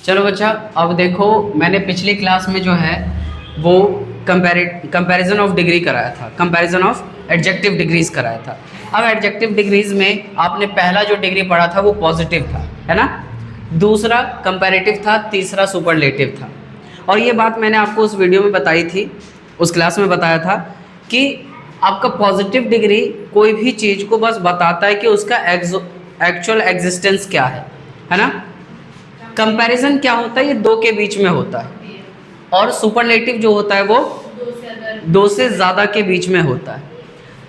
चलो बच्चा, अब देखो मैंने पिछली क्लास में जो है वो कंपैरिजन ऑफ डिग्री कराया था, कंपैरिजन ऑफ एडजेक्टिव डिग्रीज कराया था। अब एडजेक्टिव डिग्रीज में आपने पहला जो डिग्री पढ़ा था वो पॉजिटिव था, है ना। दूसरा कंपैरेटिव था, तीसरा सुपरलेटिव था। और ये बात मैंने आपको उस वीडियो में बताई थी, उस क्लास में बताया था कि आपका पॉजिटिव डिग्री कोई भी चीज़ को बस बताता है कि उसका एक्चुअल एग्जिस्टेंस क्या है ना। कंपैरिजन क्या होता है, ये दो के बीच में होता है। और सुपरलेटिव जो होता है वो दो से ज़्यादा के बीच में होता है।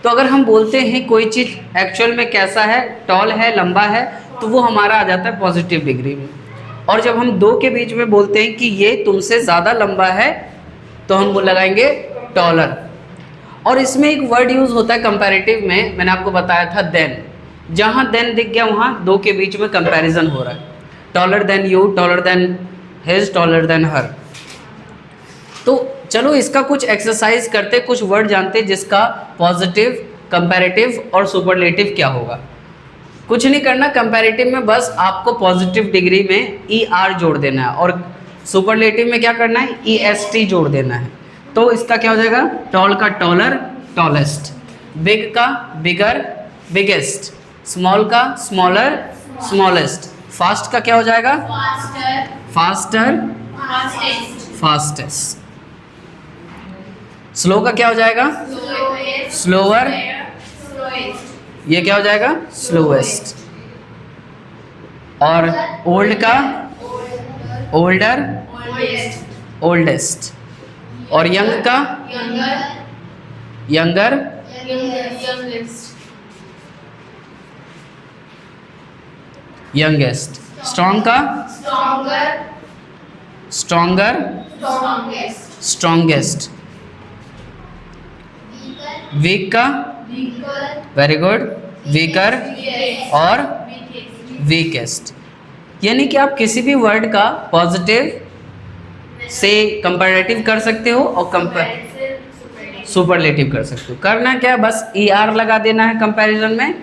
तो अगर हम बोलते हैं कोई चीज़ एक्चुअल में कैसा है, टॉल है, लंबा है, तो वो हमारा आ जाता है पॉजिटिव डिग्री में। और जब हम दो के बीच में बोलते हैं कि ये तुमसे ज़्यादा लंबा है, तो हम वो लगाएंगे टॉलर। और इसमें एक वर्ड यूज़ होता है कंपैरेटिव में, मैंने आपको बताया था देन। जहाँ देन दिख गया वहाँ दो के बीच में कंपैरिजन हो रहा है। Taller than you, taller than his, taller than her. तो चलो इसका कुछ एक्सरसाइज करते, कुछ वर्ड जानते जिसका पॉजिटिव, कंपैरेटिव और सुपरलेटिव क्या होगा। कुछ नहीं करना, कंपैरेटिव में बस आपको पॉजिटिव डिग्री में ई आर जोड़ देना है और सुपरलेटिव में क्या करना है, ई एस टी जोड़ देना है। तो इसका क्या हो जाएगा, टॉल का टॉलर, टॉलेस्ट। बिग का बिगर, बिगेस्ट। स्मॉल का स्मॉलर, स्मॉलेस्ट। फास्ट का क्या हो जाएगा, फास्टर, फास्टेस्ट। स्लो का क्या हो जाएगा, स्लोअर। ये क्या हो जाएगा, स्लोएस्ट। और ओल्ड का ओल्डर, ओल्डेस्ट। और यंग का यंगर, यंगेस्ट। स्ट्रॉन्ग का स्ट्रॉन्गर, स्ट्रॉन्गेस्ट। वीक का वेरी गुड, वीकर और वीकेस्ट। यानी कि आप किसी भी वर्ड का पॉजिटिव से कंपैरेटिव कर सकते हो और सुपरलेटिव कर सकते हो। करना क्या है, बस ई आर लगा देना है कंपैरिजन में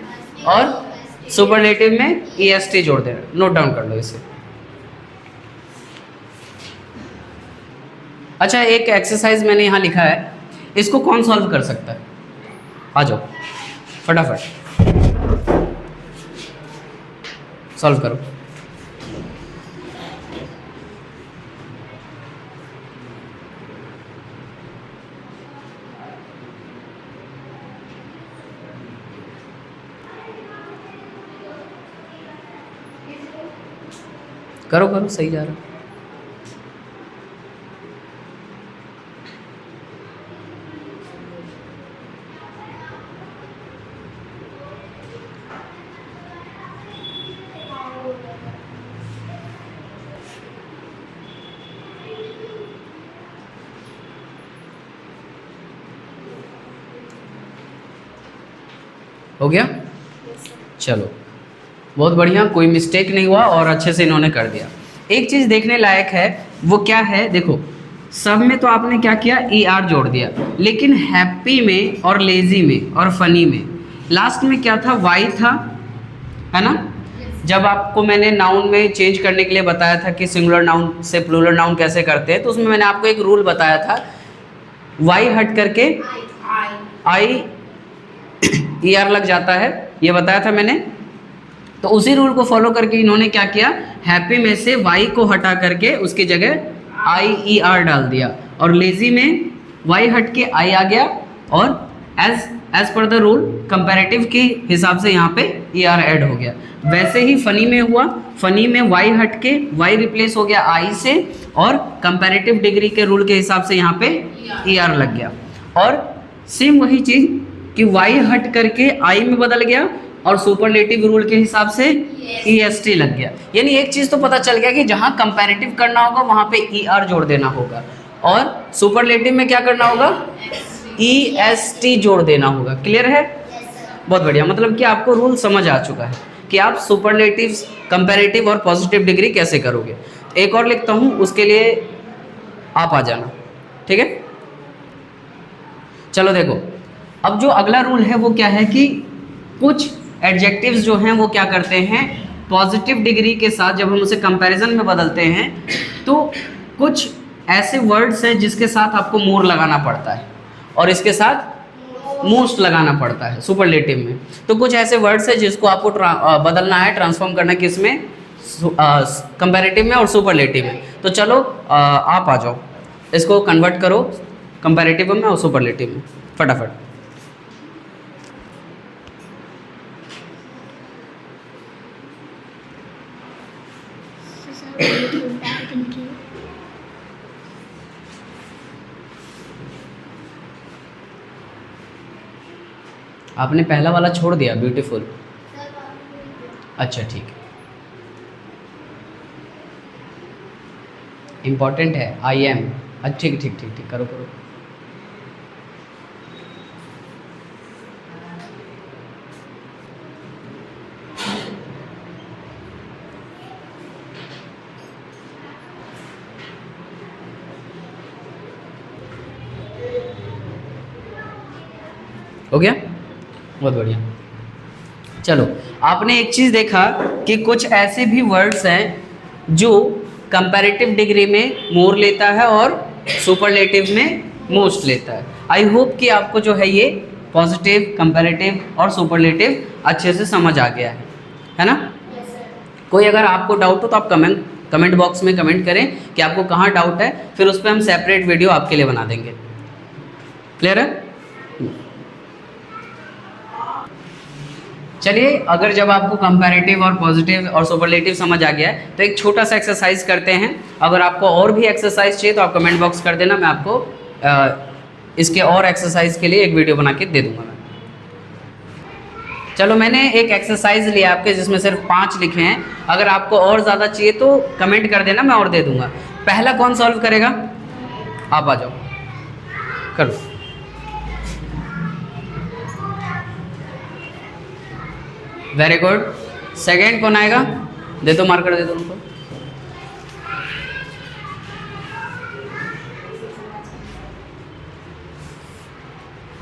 और सुपरलेटिव में ई एस टी जोड़ देना। नोट डाउन कर लो इसे। अच्छा, एक एक्सरसाइज मैंने यहाँ लिखा है, इसको कौन सॉल्व कर सकता है, आ जाओ फटाफट सॉल्व करो। करो करो, सही जा रहा है। हो गया, चलो बहुत बढ़िया, कोई मिस्टेक नहीं हुआ और अच्छे से इन्होंने कर दिया। एक चीज़ देखने लायक है, वो क्या है, देखो सब में तो आपने क्या किया, ई आर जोड़ दिया, लेकिन हैप्पी में और लेजी में और फनी में लास्ट में क्या था, वाई था, है ना। जब आपको मैंने नाउन में चेंज करने के लिए बताया था कि सिंगुलर नाउन से प्लूरल नाउन कैसे करते हैं, तो उसमें मैंने आपको एक रूल बताया था, वाई हट करके आई ई आर लग जाता है, ये बताया था मैंने। तो उसी रूल को फॉलो करके इन्होंने क्या किया, हैप्पी में से वाई को हटा करके उसकी जगह आई ई आर डाल दिया, और लेजी में वाई हट के आई आ गया, और as per the rule comparative के हिसाब से यहाँ पे ई आर ऐड हो गया। वैसे ही फनी में हुआ, फनी में वाई हट के वाई रिप्लेस हो गया आई से, और कंपैरेटिव डिग्री के रूल के हिसाब से यहाँ पे ई आर लग गया। और सेम वही चीज़ कि वाई हट करके आई में बदल गया, और सुपरलेटिव रूल के हिसाब से ई एस टी लग गया। यानी एक चीज़ तो पता चल गया कि जहाँ कंपैरेटिव करना होगा वहाँ पे ई आर जोड़ देना होगा, और सुपरलेटिव में क्या करना होगा, ई एस टी जोड़ देना होगा। क्लियर है, बहुत बढ़िया। मतलब कि आपको रूल समझ आ चुका है कि आप सुपरलेटिव, कंपैरेटिव और पॉजिटिव डिग्री कैसे करोगे। एक और लिखता हूँ, उसके लिए आप आ जाना, ठीक है। चलो देखो, अब जो अगला रूल है वो क्या है कि कुछ एडजेक्टिव्स जो हैं वो क्या करते हैं, पॉजिटिव डिग्री के साथ जब हम उसे कंपैरिजन में बदलते हैं तो कुछ ऐसे वर्ड्स हैं जिसके साथ आपको मोर लगाना पड़ता है और इसके साथ मोस्ट लगाना पड़ता है सुपरलेटिव में। तो कुछ ऐसे वर्ड्स हैं जिसको आपको बदलना है, ट्रांसफॉर्म करना है किसमें, कंपैरेटिव में और सुपरलेटिव में। तो चलो आप आ जाओ, इसको कन्वर्ट करो कंपैरेटिव में और सुपरलेटिव में फटाफट। आपने पहला वाला छोड़ दिया, ब्यूटीफुल। अच्छा ठीक है, इम्पॉर्टेंट है आई एम। अच्छा ठीक ठीक ठीक ठीक, करो करो। हो गया, बहुत बढ़िया। चलो, आपने एक चीज़ देखा कि कुछ ऐसे भी वर्ड्स हैं जो कंपैरेटिव डिग्री में मोर लेता है और सुपरलेटिव में मोस्ट लेता है। आई होप कि आपको जो है ये पॉजिटिव, कंपैरेटिव और सुपरलेटिव अच्छे से समझ आ गया है ना? कोई अगर आपको डाउट हो तो आप कमेंट बॉक्स में कमेंट करें कि आपको कहाँ डाउट है, फिर उस पर हम सेपरेट वीडियो आपके लिए बना देंगे। क्लियर है? चलिए, अगर जब आपको कंपैरेटिव और पॉजिटिव और सुपरलेटिव समझ आ गया है तो एक छोटा सा एक्सरसाइज करते हैं। अगर आपको और भी एक्सरसाइज चाहिए तो आप कमेंट बॉक्स कर देना, मैं आपको इसके और एक्सरसाइज के लिए एक वीडियो बना के दे दूंगा मैं। चलो, मैंने एक एक्सरसाइज लिया आपके जिसमें सिर्फ 5 लिखे हैं। अगर आपको और ज़्यादा चाहिए तो कमेंट कर देना, मैं और दे दूंगा। पहला कौन सॉल्व करेगा? आप आ जाओ, करो। Very good. सेकेंड कौन आएगा? दे दो, मार्कर दे दो उनको।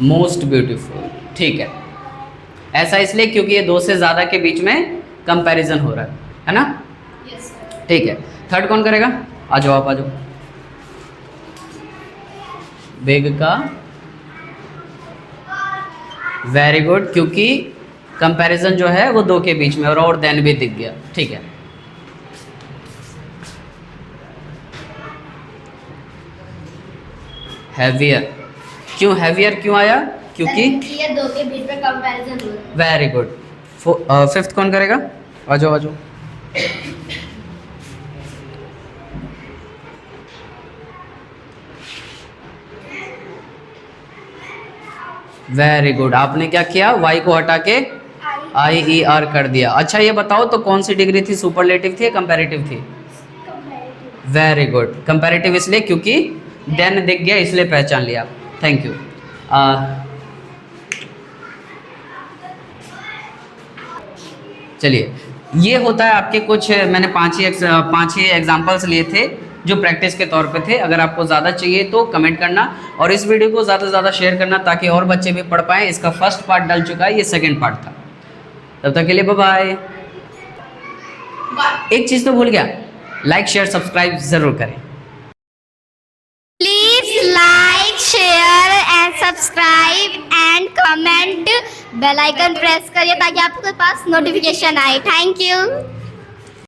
मोस्ट ब्यूटीफुल, ठीक है। ऐसा इसलिए क्योंकि ये 2 से ज़्यादा के बीच में कंपैरिजन हो रहा है ना? Yes sir. ठीक है, थर्ड कौन करेगा? आ जाओ, आप आ जाओ। बिग का, वेरी गुड, क्योंकि कंपैरिजन जो है वो 2 के बीच में और देन भी दिख गया, ठीक है। हैवियर, क्यों हैवियर क्यों आया? क्योंकि ये 2 के बीच में कंपैरिजन हो रहा है। Very good. फिफ्थ कौन करेगा? आ जाओ आ जाओ। वेरी गुड, आपने क्या किया? वाई को हटा के IER कर दिया। अच्छा, ये बताओ तो कौन सी डिग्री थी, सुपरलेटिव थी या कंपैरेटिव थी? वेरी गुड, कंपैरेटिव इसलिए क्योंकि देन दिख गया इसलिए पहचान लिया। Thank you. चलिए, ये होता है आपके कुछ, मैंने 5 ही एग्जाम्पल्स लिए थे जो प्रैक्टिस के तौर पे थे। अगर आपको ज़्यादा चाहिए तो कमेंट करना और इस वीडियो को ज़्यादा से ज़्यादा शेयर करना ताकि और बच्चे भी पढ़ पाएँ। इसका फर्स्ट पार्ट डल चुका है, ये सेकंड पार्ट था। तब तक के लिए बाय बाय। एक चीज़ तो भूल गया, लाइक शेयर सब्सक्राइब ज़रूर करें। Please like, share and subscribe and comment, bell icon press करिए ताकि आपके पास नोटिफिकेशन आए। Thank you.